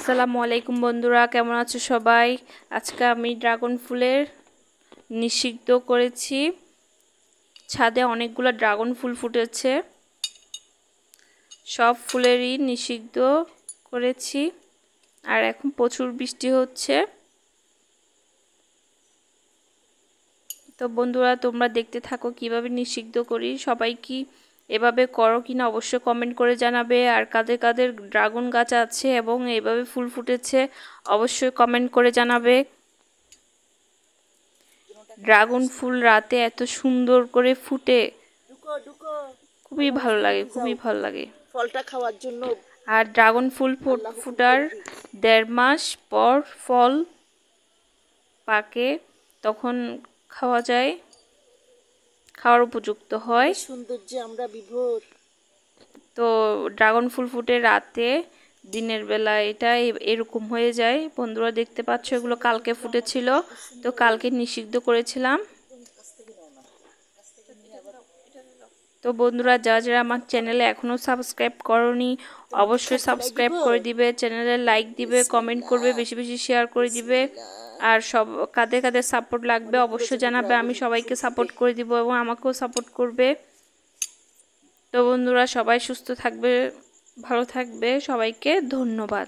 আসসালামু আলাইকুম বন্ধুরা, কেমন আছো সবাই? আজকে আমি ড্রাগন ফুলের নিষিক্ত করেছি। ছাদে অনেকগুলো ড্রাগন ফুল ফুটেছে, সব ফুলেরই নিষিক্ত করেছি। আর এখন প্রচুর বৃষ্টি হচ্ছে। তো বন্ধুরা, তোমরা দেখতে থাকো কিভাবে নিষিক্ত করি। সবাই কি এভাবে করো কিনা অবশ্যই কমেন্ট করে জানাবে। আর কাদের কাদের ড্রাগন গাছ আছে এবং এইভাবে ফুল ফুটেছে অবশ্যই কমেন্ট করে জানাবে। ড্রাগন ফুল রাতে এত সুন্দর করে ফুটে, খুবই ভালো লাগে, খুবই ভালো লাগে ফলটা খাওয়ার জন্য। আর ড্রাগন ফুল ফুটার 1.5 মাস পর ফল পাকে, তখন খাওয়া যায়, খাওয়ার উপযুক্ত হয়। সৌন্দর্যে আমরা বিভোর। তো ড্রাগন ফুল ফুটে রাতে, দিনের বেলা এটা এরকম হয়ে যায়। বন্ধুরা দেখতে পাচ্ছ, এগুলো কালকে ফুটেছিল, তো কালকে নিষিক্ত করেছিলাম। তো বন্ধুরা, যারা যারা আমার চ্যানেলে এখনও সাবস্ক্রাইব করনি অবশ্যই সাবস্ক্রাইব করে দিবে, চ্যানেলে লাইক দিবে, কমেন্ট করবে, বেশি বেশি শেয়ার করে দিবে। আর সব কাদের কাদের সাপোর্ট লাগবে অবশ্যই জানাবে, আমি সবাইকে সাপোর্ট করে দিব এবং আমাকেও সাপোর্ট করবে। তো বন্ধুরা, সবাই সুস্থ থাকবে, ভালো থাকবে, সবাইকে ধন্যবাদ।